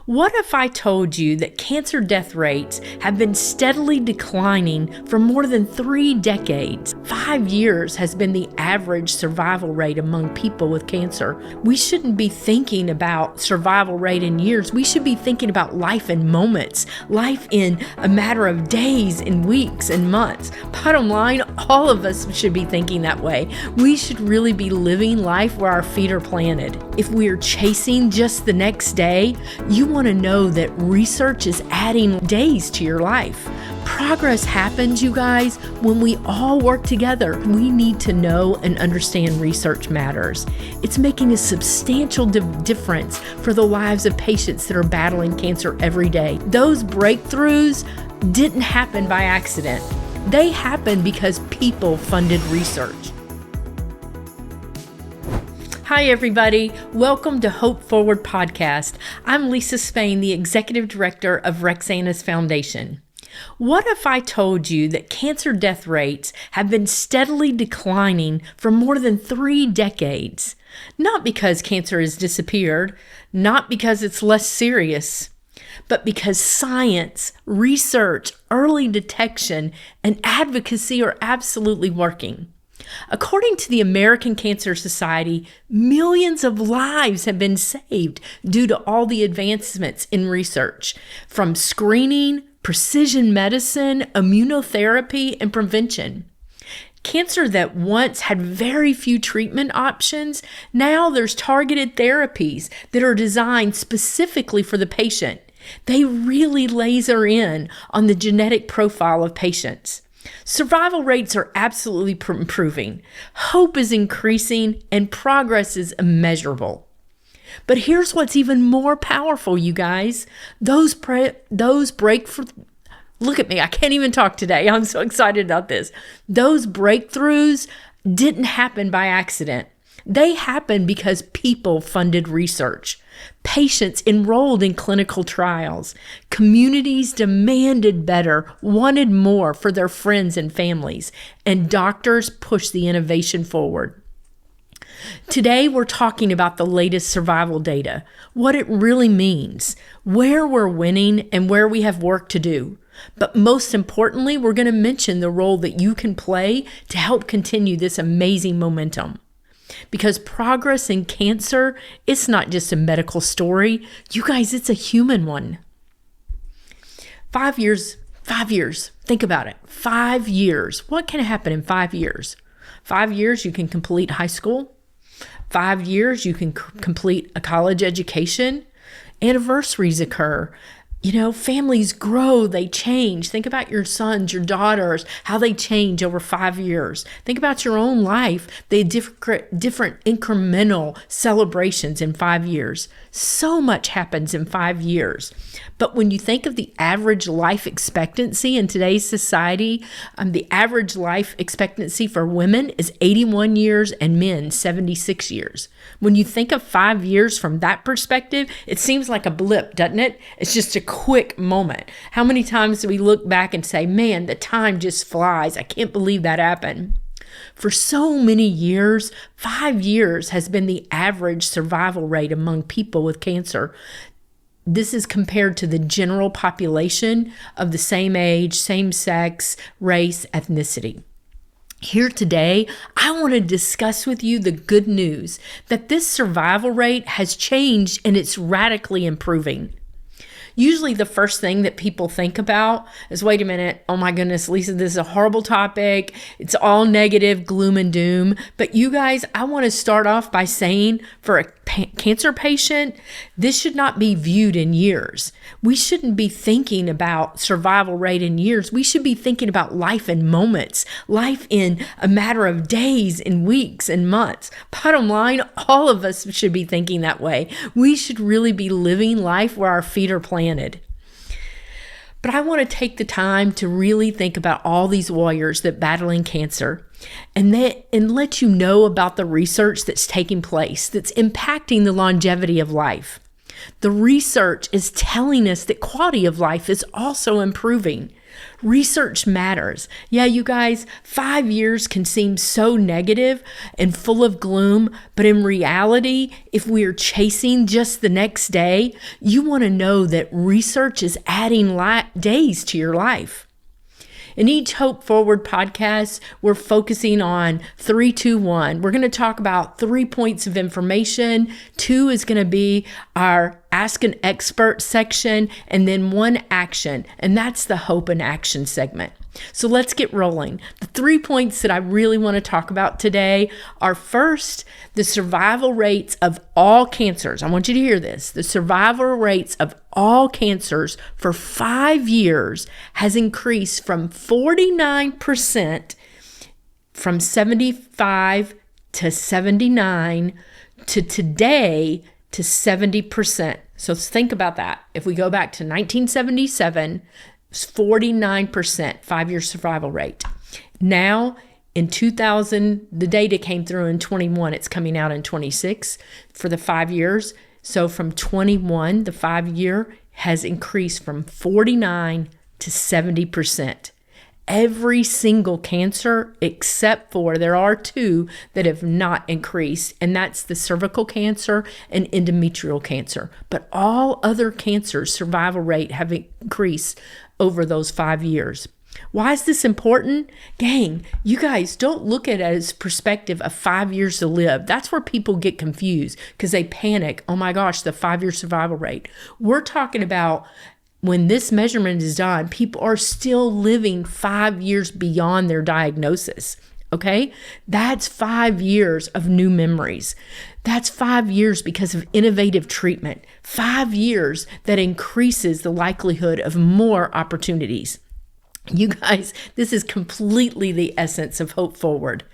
What if I told you that cancer death rates have been steadily declining for more than 3 decades? 5 years has been the average survival rate among people with cancer. We shouldn't be thinking about survival rate in years. We should be thinking about life in moments, life in a matter of days and weeks and months. Bottom line, all of us should be thinking that way. We should really be living life where our feet are planted. If we are chasing just the next day, you want to know that research is adding days to your life. Progress happens, you guys, when we all work together. We need to know and understand research matters. It's making a substantial difference for the lives of patients that are battling cancer every day. Those breakthroughs didn't happen by accident. They happened because people funded research. Hi, everybody. Welcome to Hope Forward Podcast. I'm Lisa Spain, the Executive Director of Rexanna's Foundation. What if I told you that cancer death rates have been steadily declining for more than 3 decades? Not because cancer has disappeared, not because it's less serious, but because science, research, early detection, and advocacy are absolutely working. According to the American Cancer Society, millions of lives have been saved due to all the advancements in research, from screening, precision medicine, immunotherapy, and prevention. Cancer that once had very few treatment options, now there's targeted therapies that are designed specifically for the patient. They really laser in on the genetic profile of patients. Survival rates are absolutely improving. Hope is increasing and progress is immeasurable. But here's what's even more powerful, you guys. Those breakthroughs. Look at me. I can't even talk today. I'm so excited about this. Those breakthroughs didn't happen by accident. They happened because people funded research. Patients enrolled in clinical trials. Communities demanded better, wanted more for their friends and families, and doctors pushed the innovation forward. Today, we're talking about the latest survival data, what it really means, where we're winning, and where we have work to do. But most importantly, we're going to mention the role that you can play to help continue this amazing momentum. Because progress in cancer, it's not just a medical story. You guys, it's a human one. 5 years. Think about it. 5 years. What can happen in 5 years? 5 years, you can complete high school. 5 years, you can complete a college education. Anniversaries occur. Families grow, they change. Think about your sons, your daughters, how they change over 5 years. Think about your own life, the different incremental celebrations in 5 years. So much happens in 5 years. But when you think of the average life expectancy in today's society, the average life expectancy for women is 81 years and men 76 years. When you think of 5 years from that perspective, it seems like a blip, doesn't it? It's just a quick moment. How many times do we look back and say, man, the time just flies. I can't believe that happened. For so many years, 5 years has been the average survival rate among people with cancer. This is compared to the general population of the same age, same sex, race, ethnicity. Here today, I want to discuss with you the good news that this survival rate has changed and it's radically improving. Usually the first thing that people think about is, wait a minute, oh my goodness, Lisa, this is a horrible topic. It's all negative, gloom and doom. But you guys, I want to start off by saying for a cancer patient, this should not be viewed in years. We shouldn't be thinking about survival rate in years. We should be thinking about life in moments, life in a matter of days and weeks and months. Bottom line, all of us should be thinking that way. We should really be living life where our feet are planted. But I want to take the time to really think about all these warriors that battling cancer and let you know about the research that's taking place that's impacting the longevity of life. The research is telling us that quality of life is also improving. Research matters. Yeah, you guys, 5 years can seem so negative and full of gloom, but in reality, if we are chasing just the next day, you want to know that research is adding days to your life. In each Hope Forward podcast, we're focusing on 3, 2, 1. We're going to talk about 3 points of information. 2 is going to be our Ask an Expert section, and then 1 action, and that's the Hope and Action segment. So let's get rolling. The 3 points that I really want to talk about today are, first, the survival rates of all cancers. I want you to hear this. The survival rates of all cancers for 5 years has increased from 49% from 75 to 79 to today to 70%. So think about that. If we go back to 1977, it's 49% 5-year survival rate. Now, in 2000, the data came through in 21. It's coming out in 26 for the 5 years. So from 21, the 5-year has increased from 49 to 70%. Every single cancer, except for there are 2 that have not increased, and that's the cervical cancer and endometrial cancer. But all other cancers' survival rate have increased over those 5 years. Why is this important? Gang, you guys don't look at it as perspective of 5 years to live. That's where people get confused because they panic. Oh my gosh, the 5-year survival rate. We're talking about when this measurement is done, people are still living 5 years beyond their diagnosis. Okay? That's 5 years of new memories. That's 5 years because of innovative treatment. 5 years that increases the likelihood of more opportunities. You guys, this is completely the essence of Hope Forward.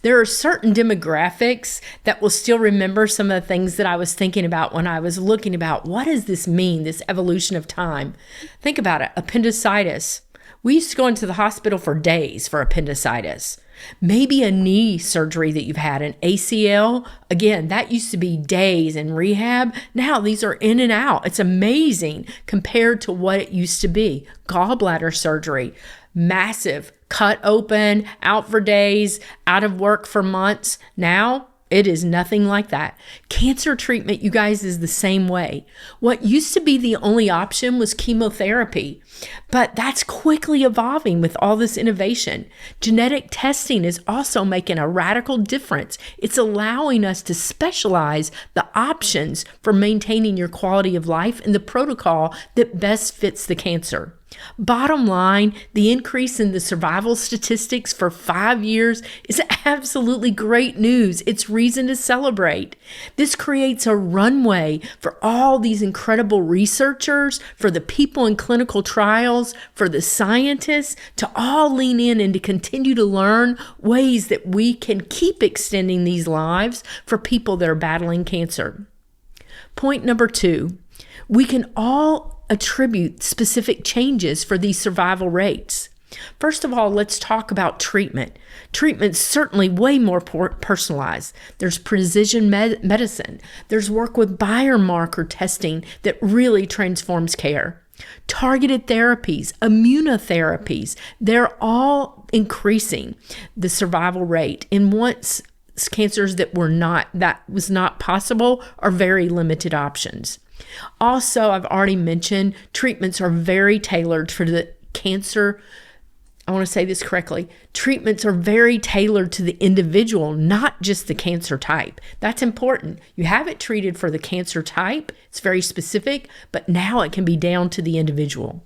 There are certain demographics that will still remember some of the things that I was thinking about when I was looking about what does this mean, this evolution of time. Think about it, appendicitis. We used to go into the hospital for days for appendicitis. Maybe a knee surgery that you've had, an ACL. Again, that used to be days in rehab. Now these are in and out. It's amazing compared to what it used to be. Gallbladder surgery, massive, cut open, out for days, out of work for months. Now it is nothing like that. Cancer treatment, you guys, is the same way. What used to be the only option was chemotherapy, but that's quickly evolving with all this innovation. Genetic testing is also making a radical difference. It's allowing us to specialize the options for maintaining your quality of life and the protocol that best fits the cancer. Bottom line, the increase in the survival statistics for 5 years is absolutely great news. It's reason to celebrate. This creates a runway for all these incredible researchers, for the people in clinical trials, for the scientists to all lean in and to continue to learn ways that we can keep extending these lives for people that are battling cancer. Point number 2, we can all attribute specific changes for these survival rates. First of all, let's talk about treatment. Treatment's certainly way more personalized. There's precision medicine. There's work with biomarker testing that really transforms care. Targeted therapies, immunotherapies, they're all increasing the survival rate. And once cancers that was not possible are very limited options. Also, I've already mentioned treatments are very tailored for the cancer. I want to say this correctly. Treatments are very tailored to the individual, not just the cancer type. That's important. You have it treated for the cancer type. It's very specific, but now it can be down to the individual.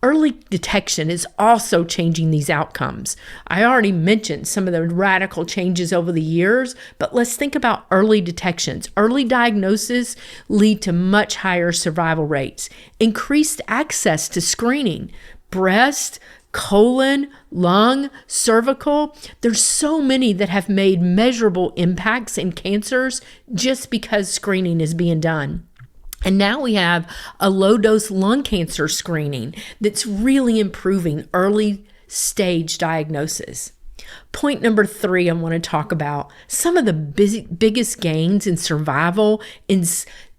Early detection is also changing these outcomes. I already mentioned some of the radical changes over the years, but let's think about early detections. Early diagnosis lead to much higher survival rates. Increased access to screening, breast, colon, lung, cervical. There's so many that have made measurable impacts in cancers just because screening is being done. And now we have a low-dose lung cancer screening that's really improving early stage diagnosis. Point number 3, I want to talk about some of the biggest gains in survival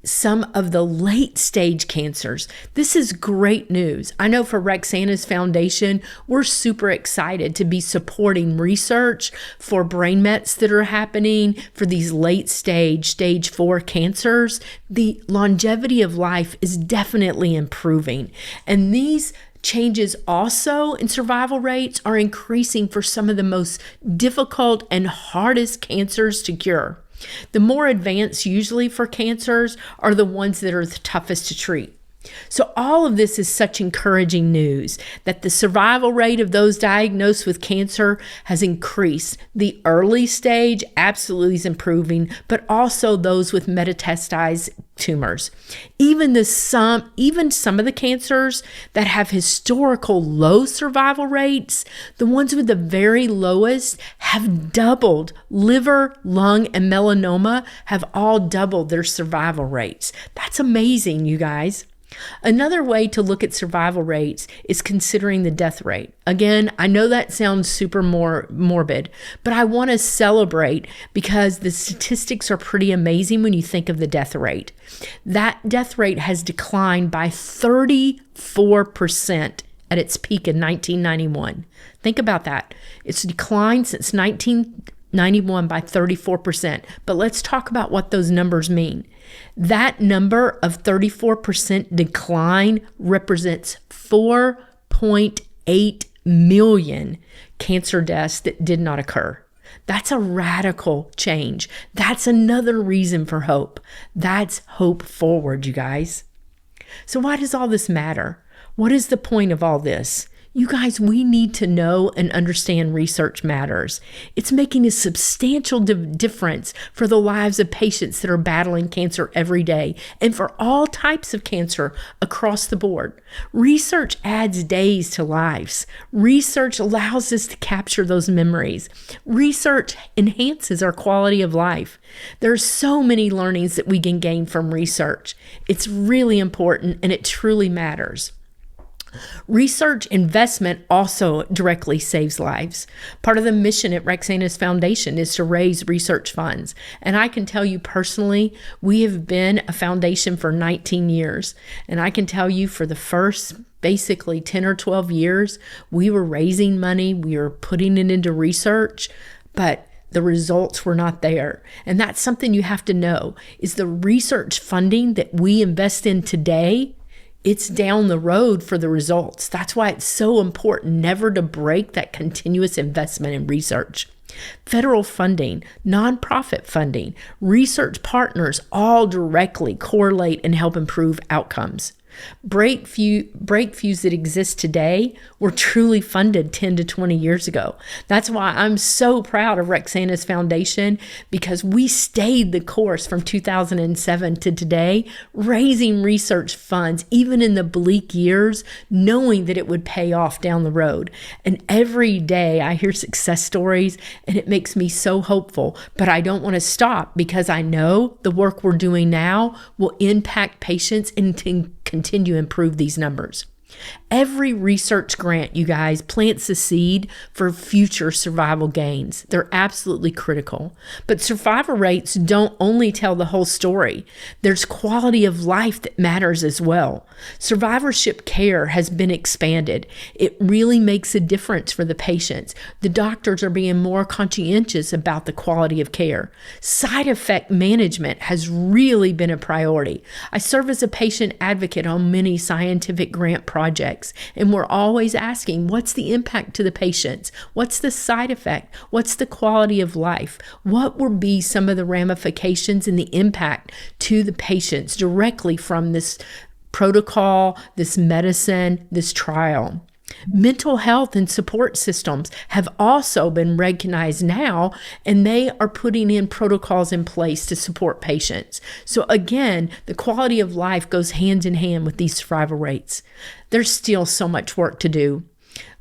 some of the late stage cancers. This is great news. I know for Rexanna's foundation, we're super excited to be supporting research for brain mets that are happening for these late stage 4 cancers. The longevity of life is definitely improving. And these changes also in survival rates are increasing for some of the most difficult and hardest cancers to cure. The more advanced usually for cancers are the ones that are the toughest to treat. So all of this is such encouraging news that the survival rate of those diagnosed with cancer has increased. The early stage absolutely is improving, but also those with metastasized tumors. Even some of the cancers that have historical low survival rates, the ones with the very lowest have doubled. Liver, lung, and melanoma have all doubled their survival rates. That's amazing, you guys. Another way to look at survival rates is considering the death rate. Again, I know that sounds super morbid, but I want to celebrate because the statistics are pretty amazing when you think of the death rate. That death rate has declined by 34% at its peak in 1991. Think about that. It's declined since 1991 by 34%. But let's talk about what those numbers mean. That number of 34% decline represents 4.8 million cancer deaths that did not occur. That's a radical change. That's another reason for hope. That's hope forward, you guys. So why does all this matter? What is the point of all this? You guys, we need to know and understand research matters. It's making a substantial difference for the lives of patients that are battling cancer every day and for all types of cancer across the board. Research adds days to lives. Research allows us to capture those memories. Research enhances our quality of life. There are so many learnings that we can gain from research. It's really important and it truly matters. Research investment also directly saves lives. Part of the mission at Rexanna's Foundation is to raise research funds. And I can tell you personally, we have been a foundation for 19 years. And I can tell you for the first basically 10 or 12 years, we were raising money, we were putting it into research, but the results were not there. And that's something you have to know, is the research funding that we invest in today, it's down the road for the results. That's why it's so important never to break that continuous investment in research. Federal funding, nonprofit funding, research partners all directly correlate and help improve outcomes. Breakthroughs that exist today were truly funded 10 to 20 years ago. That's why I'm so proud of Rexanna's Foundation, because we stayed the course from 2007 to today, raising research funds, even in the bleak years, knowing that it would pay off down the road. And every day I hear success stories and it makes me so hopeful, but I don't want to stop because I know the work we're doing now will impact patients and continue to improve these numbers. Every research grant, you guys, plants a seed for future survival gains. They're absolutely critical. But survival rates don't only tell the whole story. There's quality of life that matters as well. Survivorship care has been expanded. It really makes a difference for the patients. The doctors are being more conscientious about the quality of care. Side effect management has really been a priority. I serve as a patient advocate on many scientific grant projects. And we're always asking, what's the impact to the patients? What's the side effect? What's the quality of life? What will be some of the ramifications and the impact to the patients directly from this protocol, this medicine, this trial? Mental health and support systems have also been recognized now, and they are putting in protocols in place to support patients. So again, the quality of life goes hand in hand with these survival rates. There's still so much work to do.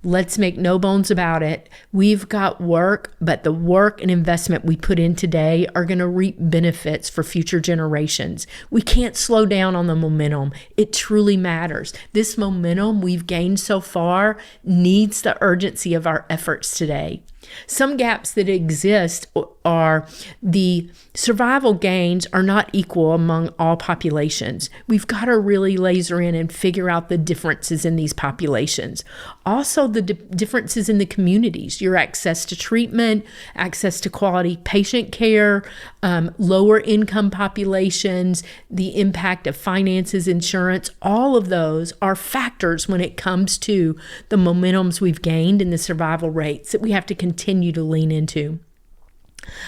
Let's make no bones about it. We've got work, but the work and investment we put in today are going to reap benefits for future generations. We can't slow down on the momentum. It truly matters. This momentum we've gained so far needs the urgency of our efforts today. Some gaps that exist are the survival gains are not equal among all populations. We've got to really laser in and figure out the differences in these populations. Also, the differences in the communities, your access to treatment, access to quality patient care, lower income populations, the impact of finances, insurance, all of those are factors when it comes to the momentums we've gained in the survival rates that we have to continue to lean into.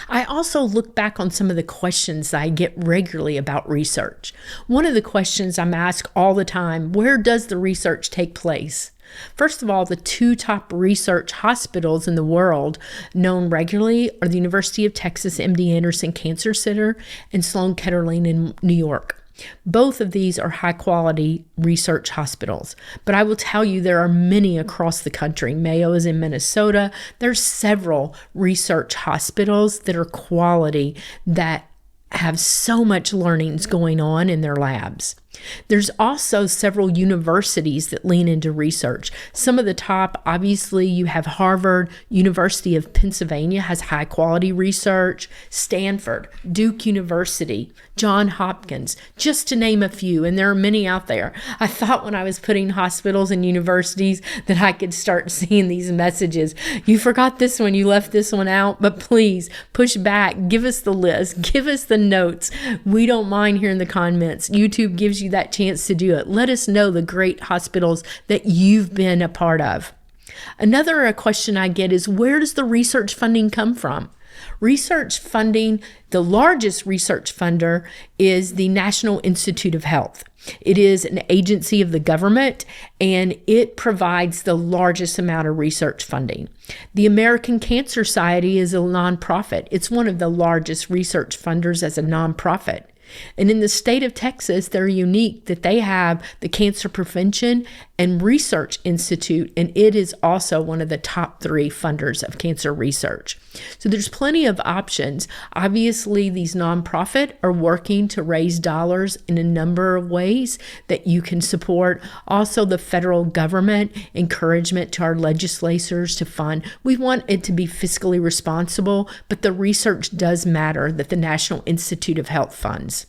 I also look back on some of the questions I get regularly about research. One of the questions I'm asked all the time, where does the research take place? First of all, the two top research hospitals in the world known regularly are the University of Texas MD Anderson Cancer Center and Sloan Kettering in New York. Both of these are high-quality research hospitals, but I will tell you there are many across the country. Mayo is in Minnesota. There's several research hospitals that are quality that have so much learnings going on in their labs. There's also several universities that lean into research. Some of the top, obviously, you have Harvard, University of Pennsylvania has high quality research, Stanford, Duke University, Johns Hopkins, just to name a few, and there are many out there. I thought when I was putting hospitals and universities that I could start seeing these messages. You forgot this one, you left this one out, but please push back, give us the list, give us the notes. We don't mind hearing the comments. YouTube gives you that chance to do it. Let us know the great hospitals that you've been a part of. Another question I get is, where does the research funding come from? Research funding, the largest research funder is the National Institute of Health. It is an agency of the government, and it provides the largest amount of research funding. The American Cancer Society is a nonprofit. It's one of the largest research funders as a nonprofit. And in the state of Texas, they're unique that they have the Cancer Prevention and Research Institute, and it is also one of the top 3 funders of cancer research. So there's plenty of options. Obviously, these nonprofit are working to raise dollars in a number of ways that you can support. Also, the federal government encouragement to our legislators to fund. We want it to be fiscally responsible, but the research does matter that the National Institute of Health funds.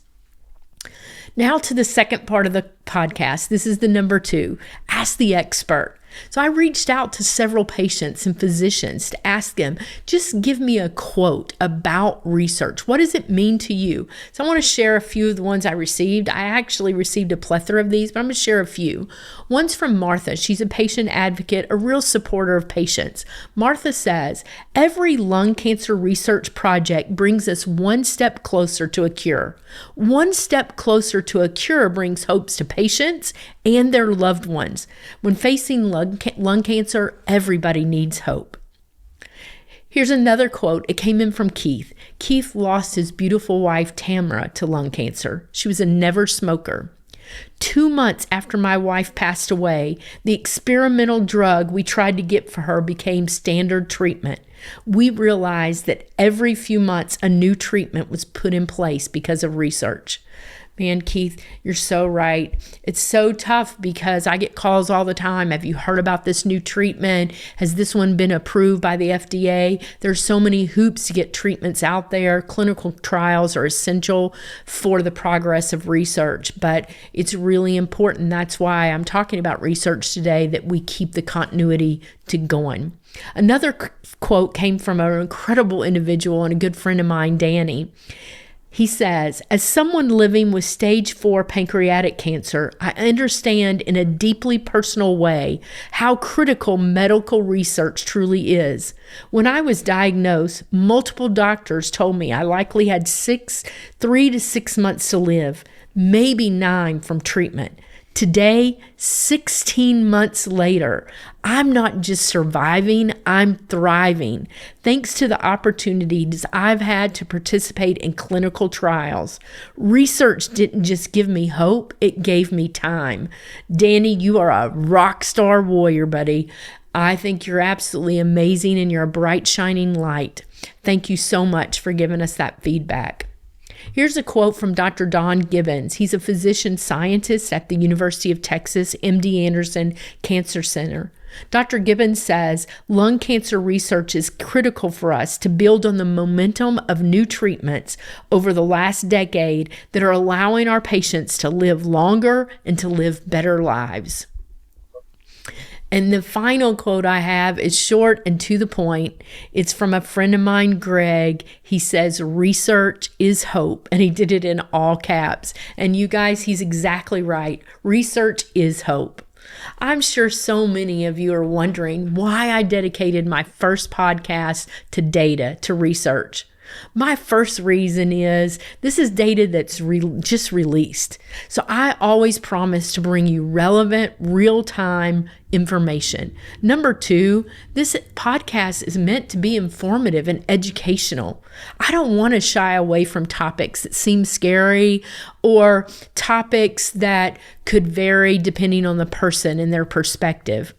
Now to the second part of the podcast. This is the number 2, ask the expert. So I reached out to several patients and physicians to ask them, just give me a quote about research. What does it mean to you? So I want to share a few of the ones I received. I actually received a plethora of these, but I'm going to share a few. One's from Martha. She's a patient advocate, a real supporter of patients. Martha says, every lung cancer research project brings us one step closer to a cure. One step closer to a cure brings hopes to patients and their loved ones. When facing lung cancer, everybody needs hope. Here's another quote. It came in from Keith. Keith lost his beautiful wife, Tamara, to lung cancer. She was a never smoker. 2 months after my wife passed away, the experimental drug we tried to get for her became standard treatment. We realized that every few months a new treatment was put in place because of research. Man, Keith, you're so right. It's so tough because I get calls all the time. Have you heard about this new treatment? Has this one been approved by the FDA? There's so many hoops to get treatments out there. Clinical trials are essential for the progress of research, but it's really important. That's why I'm talking about research today, that we keep the continuity to going. Another quote came from an incredible individual and a good friend of mine, Danny. He says, as someone living with stage 4 pancreatic cancer, I understand in a deeply personal way how critical medical research truly is. When I was diagnosed, multiple doctors told me I likely had 3 to 6 months to live, maybe 9 from treatment. Today, 16 months later, I'm not just surviving, I'm thriving. Thanks to the opportunities I've had to participate in clinical trials. Research didn't just give me hope, it gave me time. Danny, you are a rock star warrior, buddy. I think you're absolutely amazing and you're a bright, shining light. Thank you so much for giving us that feedback. Here's a quote from Dr. Don Gibbons. He's a physician scientist at the University of Texas MD Anderson Cancer Center. Dr. Gibbons says, lung cancer research is critical for us to build on the momentum of new treatments over the last decade that are allowing our patients to live longer and to live better lives. And the final quote I have is short and to the point. It's from a friend of mine, Greg. He says, research is hope. And he did it in all caps. And you guys, he's exactly right. Research is hope. I'm sure so many of you are wondering why I dedicated my first podcast to data, to research. My first reason is this is data that's just released. So I always promise to bring you relevant, real-time information. Number two, this podcast is meant to be informative and educational. I don't want to shy away from topics that seem scary or topics that could vary depending on the person and their perspective.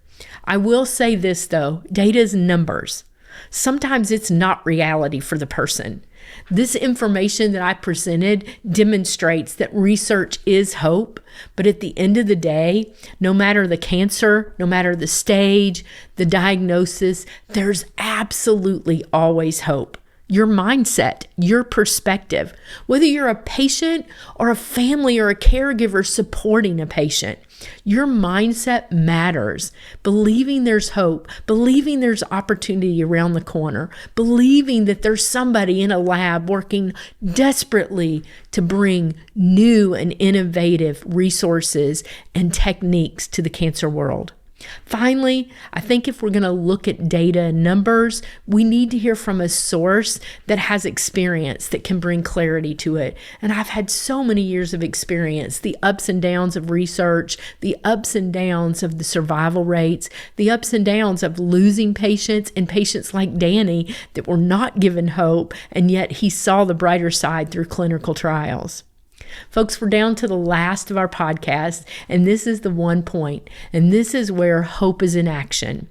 I will say this though, data is numbers. Sometimes it's not reality for the person. This information that I presented demonstrates that research is hope, but at the end of the day, no matter the cancer, no matter the stage, the diagnosis, there's absolutely always hope. Your mindset, your perspective, whether you're a patient or a family or a caregiver supporting a patient, your mindset matters. Believing there's hope, believing there's opportunity around the corner, believing that there's somebody in a lab working desperately to bring new and innovative resources and techniques to the cancer world. Finally, I think if we're going to look at data and numbers, we need to hear from a source that has experience that can bring clarity to it. And I've had so many years of experience, the ups and downs of research, the ups and downs of the survival rates, the ups and downs of losing patients and patients like Danny that were not given hope, and yet he saw the brighter side through clinical trials. Folks, we're down to the last of our podcast, and this is the one point, and this is where hope is in action.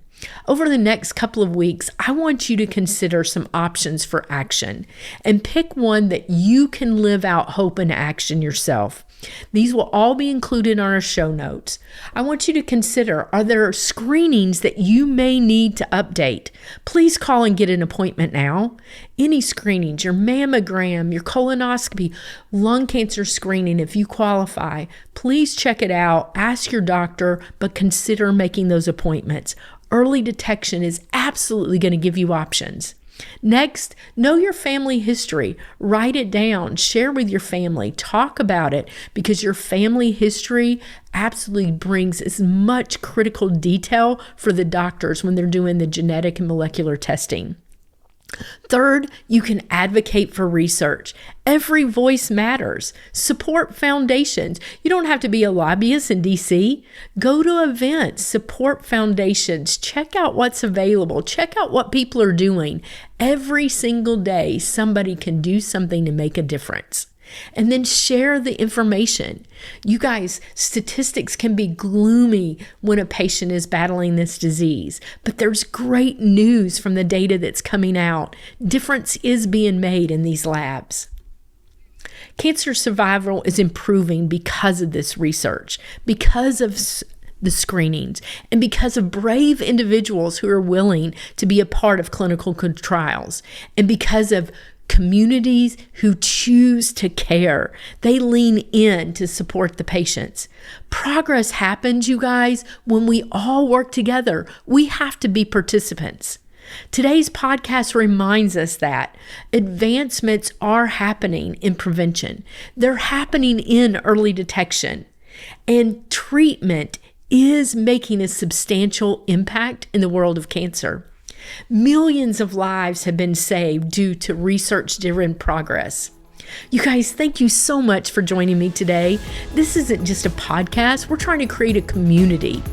Over the next couple of weeks, I want you to consider some options for action and pick one that you can live out hope in action yourself. These will all be included on our show notes. I want you to consider, are there screenings that you may need to update? Please call and get an appointment now. Any screenings, your mammogram, your colonoscopy, lung cancer screening, if you qualify, please check it out. Ask your doctor, but consider making those appointments. Early detection is absolutely going to give you options. Next, know your family history. Write it down. Share with your family. Talk about it, because your family history absolutely brings as much critical detail for the doctors when they're doing the genetic and molecular testing. Third, you can advocate for research. Every voice matters. Support foundations. You don't have to be a lobbyist in DC. Go to events, support foundations, check out what's available, check out what people are doing. Every single day, somebody can do something to make a difference. And then share the information. You guys, statistics can be gloomy when a patient is battling this disease, but there's great news from the data that's coming out. Difference is being made in these labs. Cancer survival is improving because of this research, because of the screenings, and because of brave individuals who are willing to be a part of clinical trials, and because of communities who choose to care. They lean in to support the patients. Progress happens, you guys, when we all work together. We have to be participants. Today's podcast reminds us that advancements are happening in prevention. They're happening in early detection. And treatment is making a substantial impact in the world of cancer. Millions of lives have been saved due to research-driven progress. You guys, thank you so much for joining me today. This isn't just a podcast. We're trying to create a community.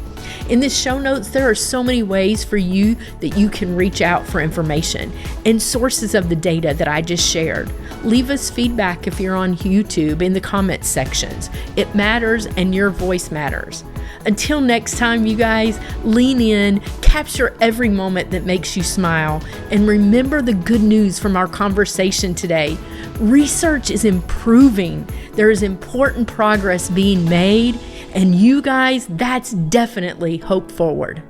In the show notes, there are so many ways for you that you can reach out for information and sources of the data that I just shared. Leave us feedback if you're on YouTube in the comments sections. It matters, and your voice matters. Until next time, you guys, lean in, capture every moment that makes you smile, and remember the good news from our conversation today. Research is improving. There is important progress being made, and you guys, that's definitely hope forward.